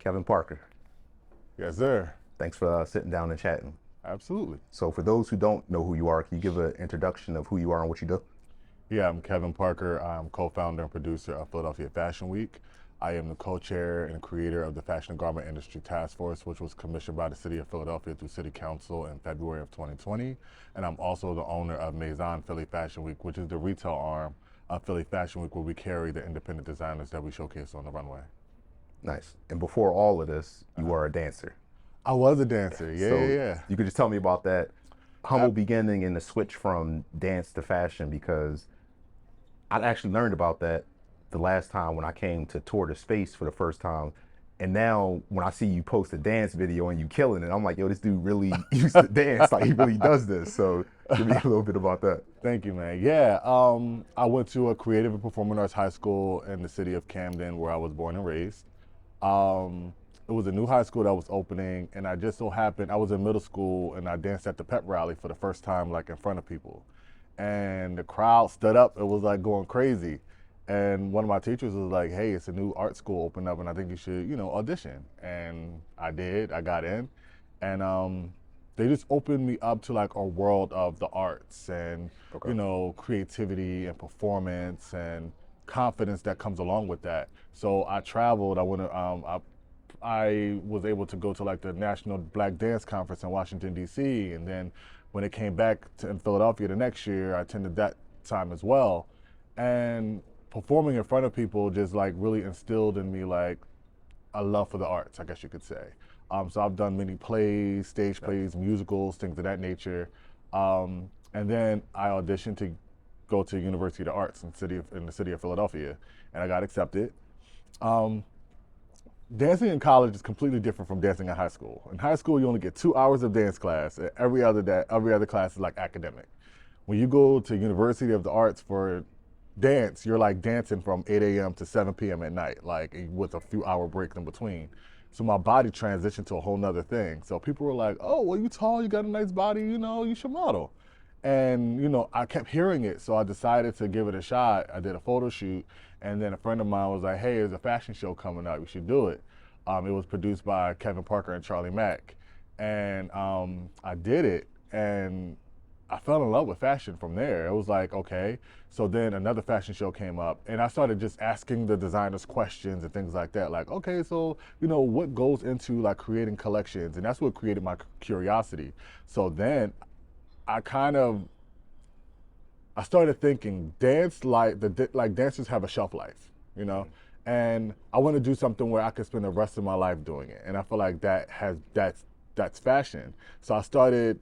Kevin Parker, Yes, sir. thanks for sitting down and chatting. Absolutely. So, for those who don't know who you are, can you give an introduction of who you are and what you do? Yeah, I'm Kevin Parker. I'm co-founder and producer of Philadelphia Fashion Week. I am the co-chair and creator of the Fashion and Garment Industry Task Force, which was commissioned by the City of Philadelphia through City Council in February of 2020. And I'm also the owner of Maison Philly Fashion Week, which is the retail arm of Philly Fashion Week, where we carry the independent designers that we showcase on the runway. Nice. And before all of this, you were a dancer. I was a dancer. Yeah, So, yeah, you could just tell me about that yeah. humble beginning and the switch from dance to fashion because I actually learned about that the last time when I came to tour the space for the first time. And now when I see you post a dance video and you killing it, I'm like, yo, this dude really used to dance. Like he really does this. So give me a little bit about that. Thank you, man. Yeah, I went to a creative and performing arts high school in the city of Camden, where I was born and raised. Um, it was a new high school that was opening, and I just so happened I was in middle school and I danced at the pep rally for the first time, like in front of people, and the crowd stood up. It was like going crazy, and one of my teachers was like, "Hey, it's a new art school opened up, and I think you should, audition." And I did. I got in, and they just opened me up to like a world of the arts and Okay. creativity and performance and confidence that comes along with that. So I traveled. I was able to go to like the National Black Dance Conference in Washington D.C. And then when it came back to in Philadelphia the next year, I attended that time as well. And performing in front of people just like really instilled in me like a love for the arts, I guess you could say. So I've done many plays, stage Nice. plays, musicals, things of that nature. And then I auditioned to go to University of the Arts in the city of Philadelphia, and I got accepted. Um, Dancing in college is completely different from dancing in high school. In high school, you only get 2 hours of dance class. And every other class is like academic. When you go to University of the Arts for dance, you're like dancing from 8 a.m. to 7 p.m. at night, like with a few hour breaks in between. So my body transitioned to a whole nother thing. So people were like, "Oh, well, you tall, you got a nice body, you should model." And I kept hearing it, so I decided to give it a shot. I did a photo shoot, and then a friend of mine was like, "Hey, there's a fashion show coming up. You should do it." It was produced by Kevin Parker and Charlie Mack, and I did it, and I fell in love with fashion from there. It was like, okay. So then another fashion show came up, and I started just asking the designers questions and things like that. Like, okay, so what goes into like creating collections, and that's what created my curiosity. So then I kind of I started thinking dance like dancers have a shelf life, and I want to do something where I could spend the rest of my life doing it. And I feel like that's fashion. So I started,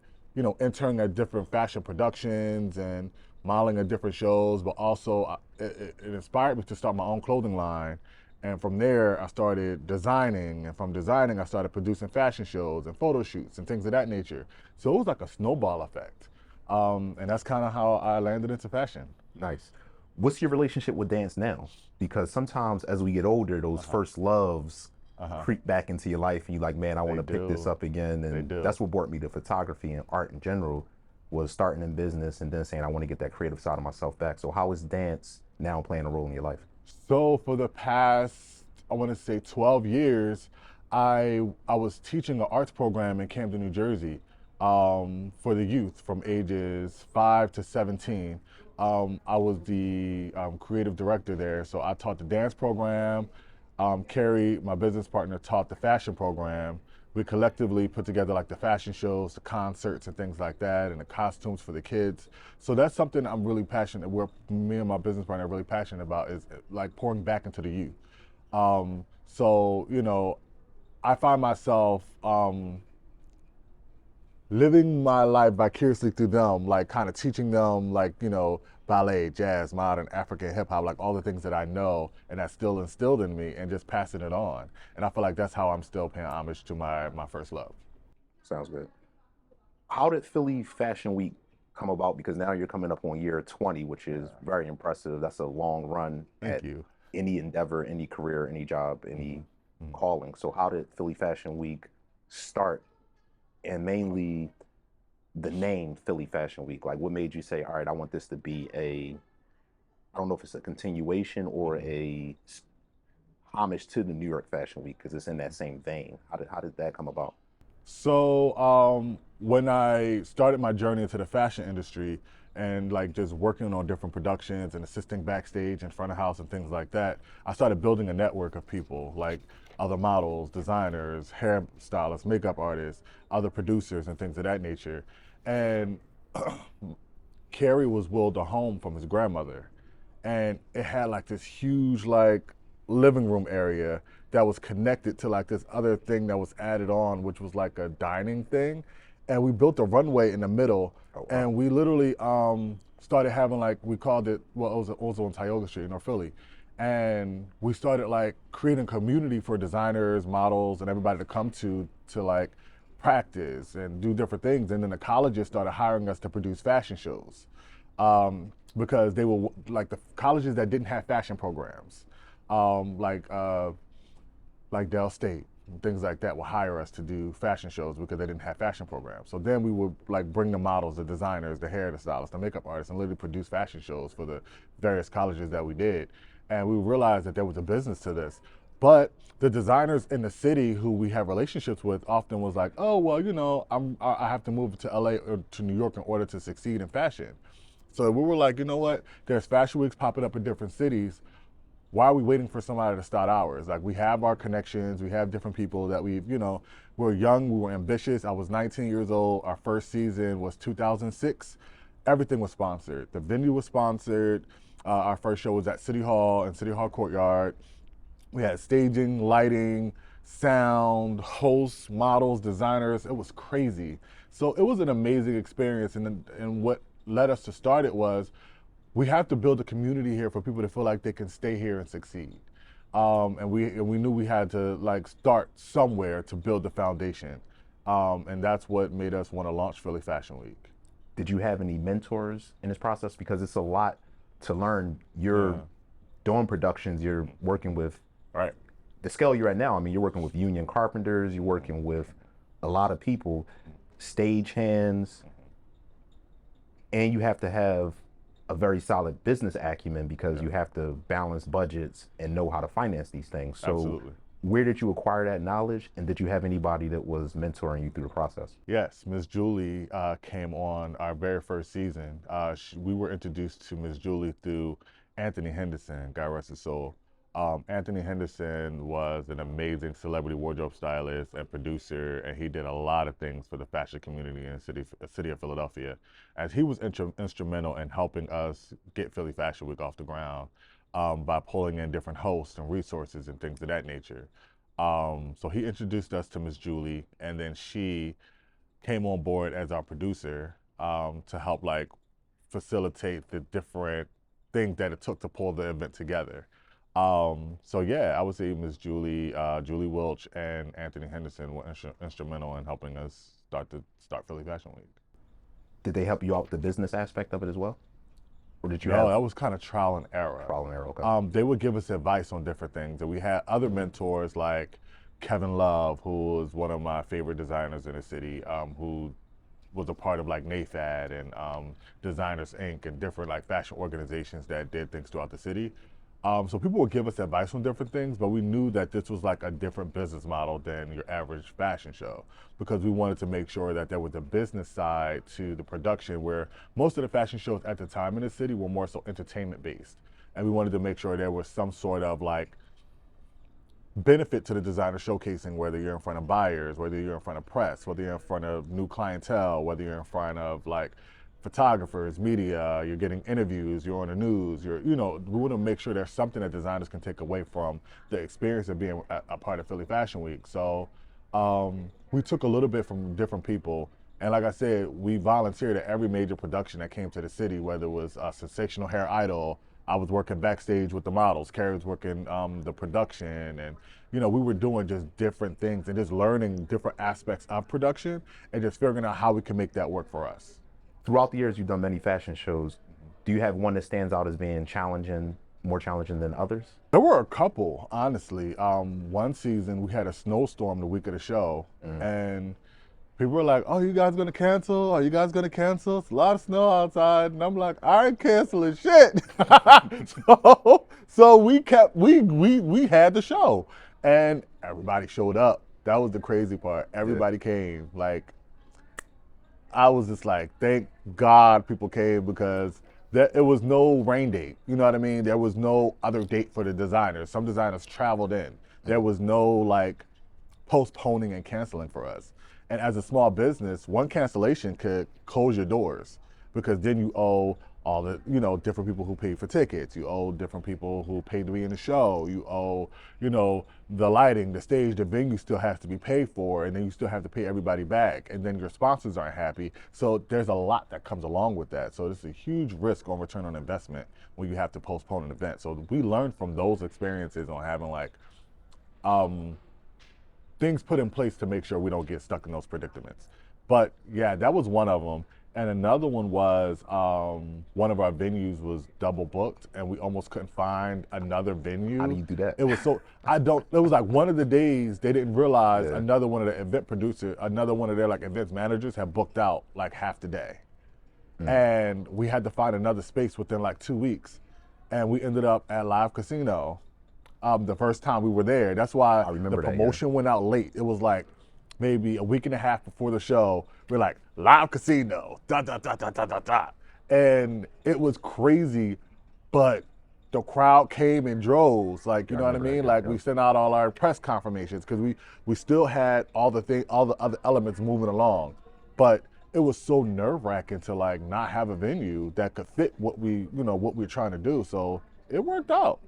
interning at different fashion productions and modeling at different shows, but also it inspired me to start my own clothing line. And from there, I started designing, and from designing, I started producing fashion shows and photo shoots and things of that nature. So it was like a snowball effect. And that's kind of how I landed into fashion. Nice. What's your relationship with dance now? Because sometimes as we get older, those Uh-huh. first loves Uh-huh. creep back into your life and you're like, man, I want They to pick this do. up again. They And do. that's what brought me to photography and art in general was starting in business and then saying I want to get that creative side of myself back. So how is dance now playing a role in your life? So for the past, I want to say 12 years, I was teaching an arts program in Camden, New Jersey, for the youth from ages 5 to 17. I was the creative director there, so I taught the dance program. Carrie, my business partner, taught the fashion program. We collectively put together like the fashion shows, the concerts, and things like that, and the costumes for the kids. So that's something I'm really passionate. Where me and my business partner are really passionate about is like pouring back into the youth. So I find myself living my life vicariously through them, like kind of teaching them like, ballet, jazz, modern, African hip hop, like all the things that I know and that's still instilled in me and just passing it on. And I feel like that's how I'm still paying homage to my first love. Sounds good. How did Philly Fashion Week come about? Because now you're coming up on year 20, which is very impressive. That's a long run Thank at you. any endeavor, any career, any job, any calling. So how did Philly Fashion Week start? And mainly the name Philly Fashion Week. Like what made you say, all right, I want this to be I don't know if it's a continuation or homage to the New York Fashion Week because it's in that same vein. How did that come about? So when I started my journey into the fashion industry and like just working on different productions and assisting backstage and front of house and things like that, I started building a network of people like other models, designers, hairstylists, makeup artists, other producers and things of that nature. And Carrie was willed a home from his grandmother, and it had like this huge like living room area that was connected to like this other thing that was added on, which was like a dining thing. And we built a runway in the middle, Oh, wow. and we literally started having like we called it, well, it was also on Tioga Street in North Philly, and we started like creating community for designers, models, and everybody to come to like practice and do different things. And then the colleges started hiring us to produce fashion shows, because they were like the colleges that didn't have fashion programs, um, like uh, like Dell State and things like that, will hire us to do fashion shows because they didn't have fashion programs. So then we would like bring the models, the designers, the hair, the stylists, the makeup artists, and literally produce fashion shows for the various colleges that we did. And we realized that there was a business to this. But the designers in the city who we have relationships with often was like, oh, well, you know, I have to move to LA or to New York in order to succeed in fashion. So we were like, you know what? There's fashion weeks popping up in different cities. Why are we waiting for somebody to start ours? Like, we have our connections, we have different people that we're young, we were ambitious. I was 19 years old. Our first season was 2006. Everything was sponsored. The venue was sponsored. Our first show was at City Hall and City Hall Courtyard. We had staging, lighting, sound, hosts, models, designers. It was crazy. So it was an amazing experience. And what led us to start it was we have to build a community here for people to feel like they can stay here and succeed. And we knew we had to like start somewhere to build the foundation. And that's what made us want to launch Philly Fashion Week. Did you have any mentors in this process? Because it's a lot to learn. Yeah. You're doing productions, you're working with Right. the scale you're at now. I mean, you're working with union carpenters, you're working with a lot of people, stage hands, and you have to have a very solid business acumen because you have to balance budgets and know how to finance these things. So Absolutely. where did you acquire that knowledge, and did you have anybody that was mentoring you through the process? Yes, Miss Julie came on our very first season. We were introduced to Miss Julie through Anthony Henderson, God rest his soul. Anthony Henderson was an amazing celebrity wardrobe stylist and producer, and he did a lot of things for the fashion community in the city of Philadelphia. As he was instrumental in helping us get Philly Fashion Week off the ground, by pulling in different hosts and resources and things of that nature. So he introduced us to Miss Julie, and then she came on board as our producer, to help like facilitate the different things that it took to pull the event together. So yeah, I would say Miss Julie, Julie Welch, and Anthony Henderson were instrumental in helping us start Philly Fashion Week. Did they help you out with the business aspect of it as well? Or did you No, have that was kind of trial and error. trial and error? Okay. They would give us advice on different things, and we had other mentors like Kevin Love, who was one of my favorite designers in the city, who was a part of like NAFAD and Designers Inc. and different like fashion organizations that did things throughout the city. So people would give us advice on different things, but we knew that this was like a different business model than your average fashion show, because we wanted to make sure that there was a business side to the production, where most of the fashion shows at the time in the city were more so entertainment based. And we wanted to make sure there was some sort of like benefit to the designer showcasing, whether you're in front of buyers, whether you're in front of press, whether you're in front of new clientele, whether you're in front of like photographers, media, you're getting interviews, you're on the news, we want to make sure there's something that designers can take away from the experience of being a part of Philly Fashion Week. So we took a little bit from different people. And like I said, we volunteered at every major production that came to the city, whether it was Sensational Hair Idol. I was working backstage with the models. Carrie was working the production, and we were doing just different things and just learning different aspects of production and just figuring out how we can make that work for us. Throughout the years, you've done many fashion shows. Do you have one that stands out as being challenging, more challenging than others? There were a couple, honestly. One season we had a snowstorm the week of the show, and People were like, "Oh, you guys gonna cancel? Are you guys gonna cancel? It's a lot of snow outside." And I'm like, "I ain't canceling shit." So we had the show, and everybody showed up. That was the crazy part. Yeah. Everybody came. Like, I was just like, thank God people came, because it was no rain date. You know what I mean? There was no other date for the designers. Some designers traveled in. There was no like postponing and canceling for us. And as a small business, one cancellation could close your doors, because then you owe all the, different people who paid for tickets. You owe different people who paid to be in the show. You owe, the lighting, the stage, the venue still has to be paid for, and then you still have to pay everybody back. And then your sponsors aren't happy. So there's a lot that comes along with that. So it's a huge risk on return on investment when you have to postpone an event. So we learned from those experiences on having like, things put in place to make sure we don't get stuck in those predicaments. But yeah, that was one of them. And another one was one of our venues was double booked, and we almost couldn't find another venue. How do you do that? It was so it was like one of the days they didn't realize Yeah. another one of the event producers, another one of their like events managers had booked out like half the day. And we had to find another space within like 2 weeks. And we ended up at Live Casino the first time we were there. That's why I remember the that, yeah. promotion went out late. It was like maybe a week and a half before the show. We're like, Live Casino, da da da da da da da. And it was crazy, but the crowd came in droves. Like, you know what I remember that, mean? yeah, Like yeah. we sent out all our press confirmations, because we still had all the other elements moving along. But it was so nerve-wracking to like not have a venue that could fit what we're trying to do. So it worked out.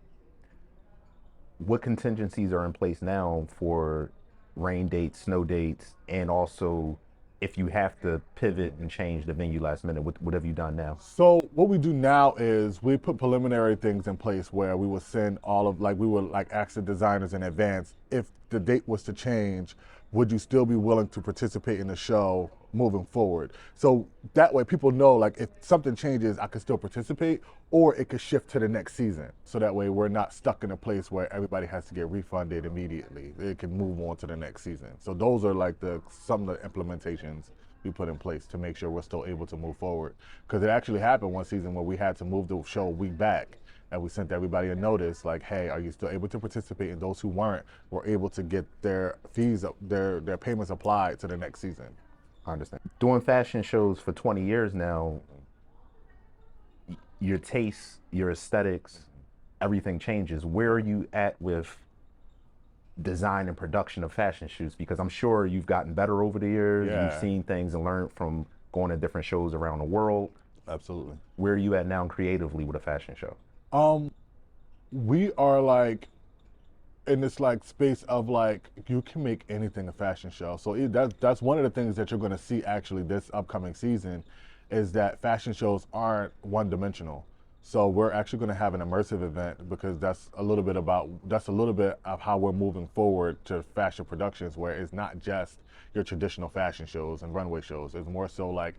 What contingencies are in place now for rain dates, snow dates, and also if you have to pivot and change the venue last minute? What have you done now? So what we do now is we put preliminary things in place where we will send we would like ask the designers in advance, if the date was to change, would you still be willing to participate in the show moving forward? So that way people know, like, if something changes, I can still participate, or it could shift to the next season. So that way we're not stuck in a place where everybody has to get refunded immediately. It can move on to the next season. So those are like some of the implementations we put in place to make sure we're still able to move forward. Because it actually happened one season where we had to move the show a week back, and we sent everybody a notice like, hey, are you still able to participate? And those who weren't were able to get their fees, their payments applied to the next season. I understand. Doing fashion shows for 20 years now, your tastes, your aesthetics, everything changes. Where are you at with design and production of fashion shoots? Because I'm sure you've gotten better over the years. Yeah. You've seen things and learned from going to different shows around the world. Absolutely. Where are you at now creatively with a fashion show? We are like in this like space of like, you can make anything a fashion show. So that's one of the things that you're going to see actually this upcoming season, is that fashion shows aren't one dimensional. So we're actually going to have an immersive event, because that's a little bit of how we're moving forward to fashion productions, where it's not just your traditional fashion shows and runway shows. It's more so like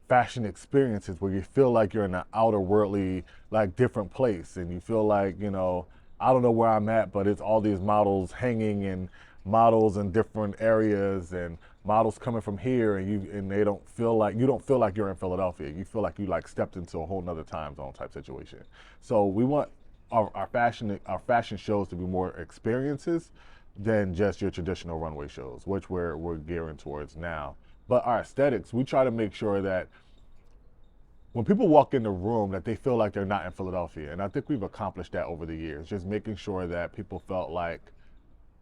fashion experiences where you feel like you're in an outer worldly, like, different place, and you feel like, I don't know where I'm at, but it's all these models hanging, and models in different areas, and models coming from here, and you don't feel like you're in Philadelphia. You feel like you like stepped into a whole nother time zone type situation. So we want our fashion shows to be more experiences than just your traditional runway shows, which we're gearing towards now. But our aesthetics, we try to make sure that when people walk in the room, that they feel like they're not in Philadelphia. And I think we've accomplished that over the years, just making sure that people felt like,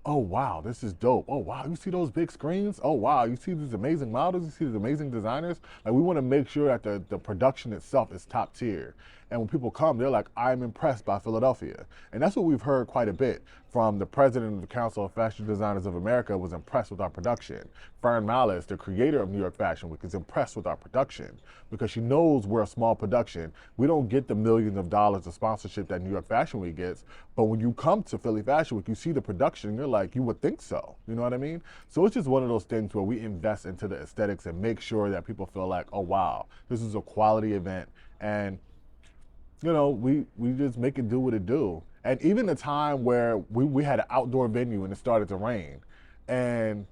oh wow, this is dope. Oh wow, you see those big screens? Oh wow, you see these amazing models, you see these amazing designers. Like, we want to make sure that the production itself is top tier. And when people come, they're like, I'm impressed by Philadelphia. And that's what we've heard quite a bit from the president of the Council of Fashion Designers of America, was impressed with our production. Fern Malice, the creator of New York Fashion Week, is impressed with our production, because she knows we're a small production. We don't get the millions of dollars of sponsorship that New York Fashion Week gets, but when you come to Philly Fashion Week, you see the production, and you're like, you would think so. You know what I mean? So it's just one of those things where we invest into the aesthetics and make sure that people feel like, oh wow, this is a quality event. And we just make it do what it do. And even the time where we had an outdoor venue and it started to rain, and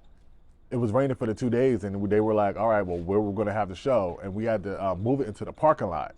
it was raining for the 2 days, and they were like, all right, well, where we're going to have the show, and we had to move it into the parking lot.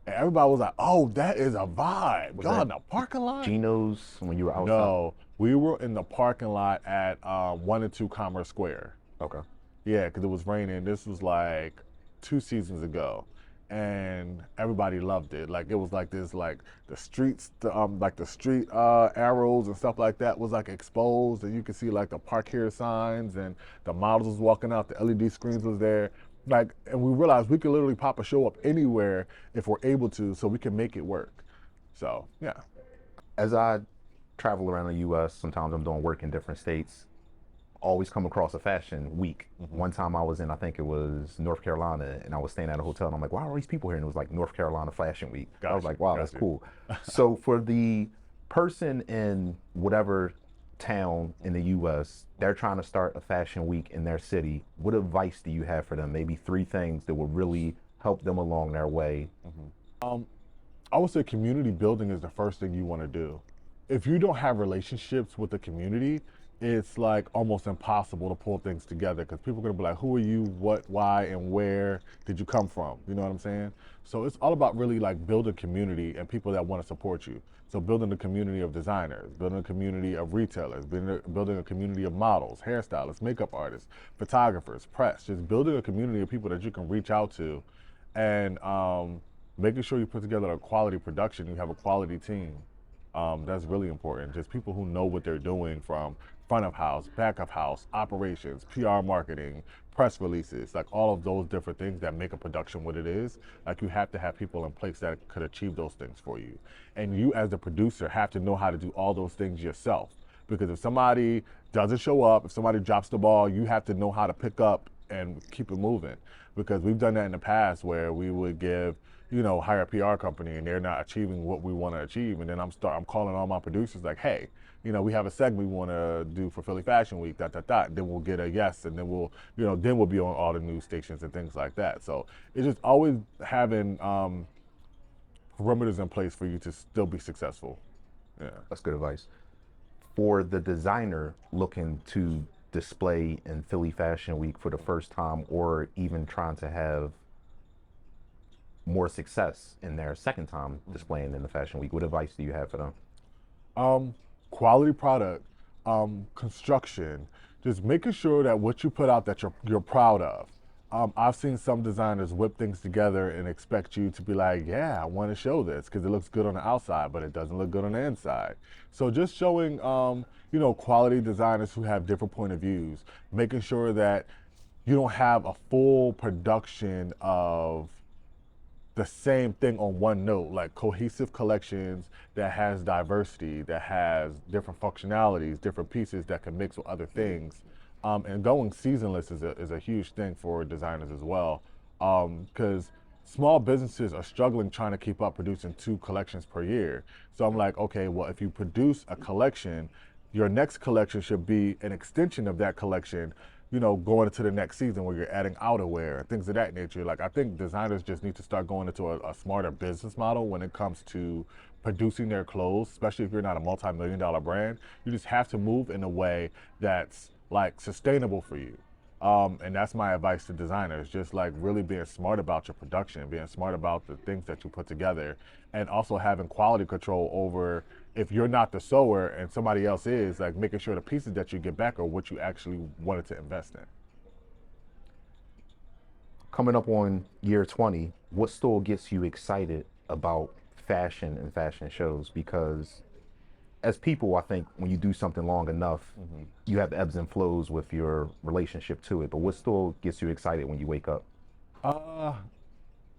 And everybody was like, oh, that is a vibe. Was Y'all that in the parking lot? Geno's when you were outside? No, we were in the parking lot at 1 and 2 Commerce Square. Okay. Yeah, because it was raining. This was like 2 seasons ago, and everybody loved it. Like it was like this, like the streets, like the street arrows and stuff like that was like exposed, and you could see like the park here signs, and the models was walking out. The LED screens was there. Like, and we realized we could literally pop a show up anywhere if we're able to, so we can make it work. So yeah. As I travel around the U.S., sometimes I'm doing work in different states. Always come across a fashion week. One time I was in, I think it was North Carolina, and I was staying at a hotel, and I'm like, why are all these people here? And it was like North Carolina Fashion Week. I was like, wow, that's cool. So for the person in whatever town in the U.S., they're trying to start a fashion week in their city, what advice do you have for them? Maybe 3 things that would really help them along their way. I would say community building is the first thing you want to do. If you don't have relationships with the community, it's like almost impossible to pull things together, because people are going to be like, who are you, what, why, and where did you come from? You know what I'm saying? So it's all about really like building community and people that want to support you. So building a community of designers, building a community of retailers, building a community of models, hairstylists, makeup artists, photographers, press, just building a community of people that you can reach out to, and making sure you put together a quality production, you have a quality team. That's really important. Just people who know what they're doing, from front of house, back of house, operations, PR marketing, press releases, like all of those different things that make a production what it is. Like you have to have people in place that could achieve those things for you. And you as the producer have to know how to do all those things yourself. Because if somebody doesn't show up, if somebody drops the ball, you have to know how to pick up and keep it moving. Because we've done that in the past where we would hire a PR company and they're not achieving what we want to achieve. And then I'm calling all my producers like, hey, we have a segment we want to do for Philly Fashion Week, Then we'll get a yes, and then we'll be on all the news stations and things like that. So it's just always having perimeters in place for you to still be successful. Yeah. That's good advice. For the designer looking to display in Philly Fashion Week for the first time, or even trying to have more success in their second time displaying in the Fashion Week, what advice do you have for them? Quality product, construction, just making sure that what you put out that you're proud of. I've seen some designers whip things together and expect you to be like, yeah, I want to show this because it looks good on the outside, but it doesn't look good on the inside. So just showing, quality designers who have different point of views, making sure that you don't have a full production of the same thing on one note, like cohesive collections that has diversity, that has different functionalities, different pieces that can mix with other things. And going seasonless is a huge thing for designers as well, because small businesses are struggling trying to keep up producing 2 collections per year. So I'm like, okay, well, if you produce a collection, your next collection should be an extension of that collection, going into the next season where you're adding outerwear and things of that nature. Like, I think designers just need to start going into a smarter business model when it comes to producing their clothes, especially if you're not a multi-million-dollar brand. You just have to move in a way that's like sustainable for you. And that's my advice to designers, just like really being smart about your production, being smart about the things that you put together, and also having quality control over, if you're not the sewer and somebody else is, like making sure the pieces that you get back are what you actually wanted to invest in. Coming up on year 20, what store gets you excited about fashion and fashion shows? Because as people, I think when you do something long enough, you have ebbs and flows with your relationship to it. But what still gets you excited when you wake up?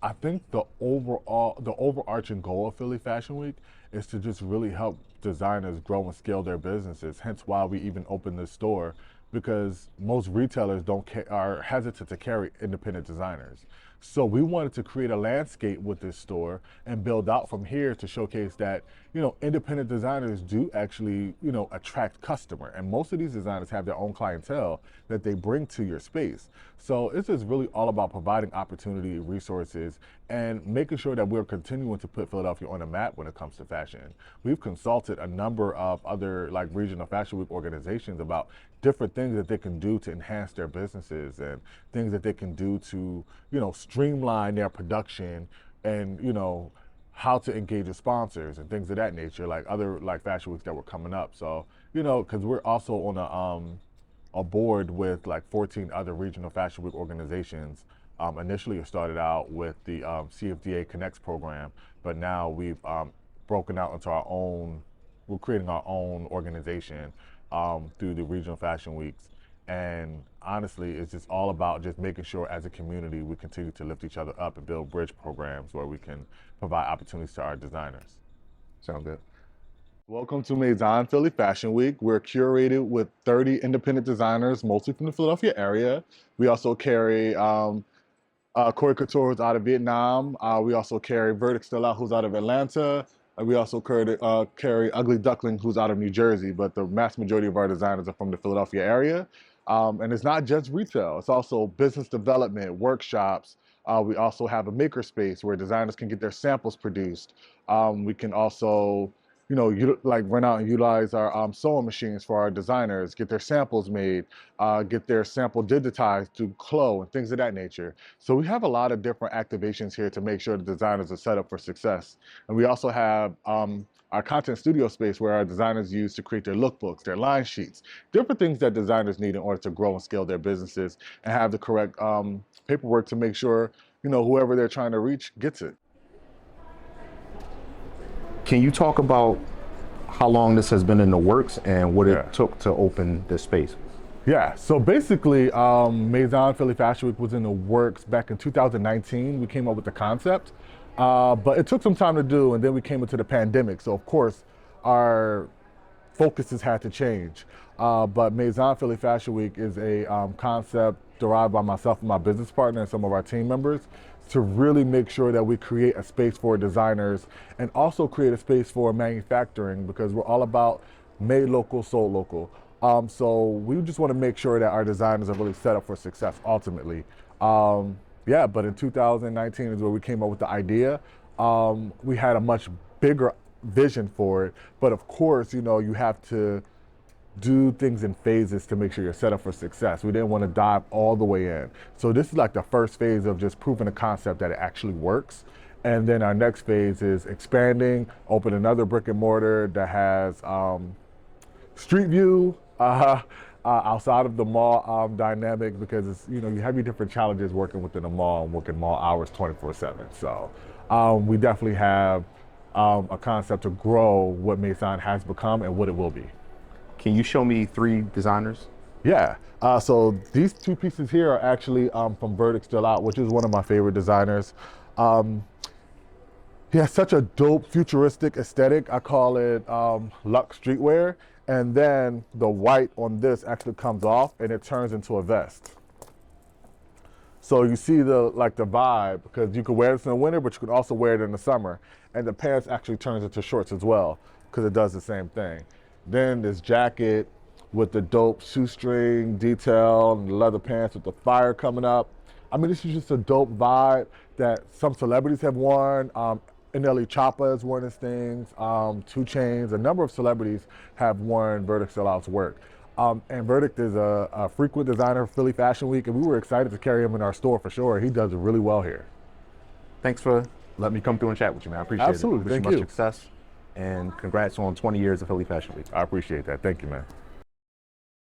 I think the overarching goal of Philly Fashion Week is to just really help designers grow and scale their businesses. Hence why we even opened this store, because most retailers are hesitant to carry independent designers. So we wanted to create a landscape with this store and build out from here to showcase that, independent designers do actually, attract customer. And most of these designers have their own clientele that they bring to your space. So it's just really all about providing opportunity, resources, and making sure that we're continuing to put Philadelphia on the map when it comes to fashion. We've consulted a number of other regional fashion week organizations about different things that they can do to enhance their businesses and things that they can do to, streamline their production and, how to engage with sponsors and things of that nature, like other like fashion weeks that were coming up. So, because we're also on a board with like 14 other regional fashion week organizations. Initially, it started out with the CFDA Connects program, but now we've broken out into our own. We're creating our own organization through the regional fashion weeks. And honestly, it's just all about just making sure as a community we continue to lift each other up and build bridge programs where we can provide opportunities to our designers. Sound good. Welcome to Maison Philly Fashion Week. We're curated with 30 independent designers, mostly from the Philadelphia area. We also carry Corey Couture, who's out of Vietnam. We also carry Verdict Still Out, who's out of Atlanta. We also carry Ugly Duckling, who's out of New Jersey, but the mass majority of our designers are from the Philadelphia area. And it's not just retail, it's also business development, workshops. We also have a makerspace where designers can get their samples produced. We can also, run out and utilize our sewing machines for our designers, get their samples made, get their sample digitized through Clo and things of that nature. So we have a lot of different activations here to make sure the designers are set up for success. And we also have our content studio space where our designers use to create their lookbooks, their line sheets, different things that designers need in order to grow and scale their businesses and have the correct paperwork to make sure, whoever they're trying to reach gets it. Can you talk about how long this has been in the works and what it took to open this space? Yeah, so basically, Maison Philly Fashion Week was in the works back in 2019. We came up with the concept, but it took some time to do, and then we came into the pandemic. So of course, our focuses had to change. But Maison Philly Fashion Week is a concept derived by myself and my business partner and some of our team members to really make sure that we create a space for designers and also create a space for manufacturing, because we're all about made local, sold local. So we just want to make sure that our designers are really set up for success ultimately. But in 2019 is where we came up with the idea. We had a much bigger vision for it, but of course, you have to do things in phases to make sure you're set up for success. We didn't want to dive all the way in. So this is like the first phase of just proving a concept that it actually works. And then our next phase is expanding, open another brick and mortar that has street view outside of the mall dynamic, because it's, you have your different challenges working within a mall and working mall hours 24/7. So we definitely have a concept to grow what Maison has become and what it will be. Can you show me 3 designers? Yeah, so these 2 pieces here are actually from Verdict Still Out, which is one of my favorite designers. He has such a dope futuristic aesthetic. I call it luxe streetwear. And then the white on this actually comes off and it turns into a vest. So you see the vibe, because you could wear this in the winter, but you could also wear it in the summer. And the pants actually turns into shorts as well, because it does the same thing. Then this jacket with the dope shoestring detail and the leather pants with the fire coming up. I mean, this is just a dope vibe that some celebrities have worn. NLE Choppa has worn his things, 2 Chainz, a number of celebrities have worn Verdict Still Out's work. And Verdict is a frequent designer for Philly Fashion Week, and we were excited to carry him in our store for sure. He does it really well here. Thanks for letting me come through and chat with you, man. I appreciate Absolutely. it. Wish Thank you you. much success, and congrats on 20 years of Philly Fashion Week. I appreciate that. Thank you, man.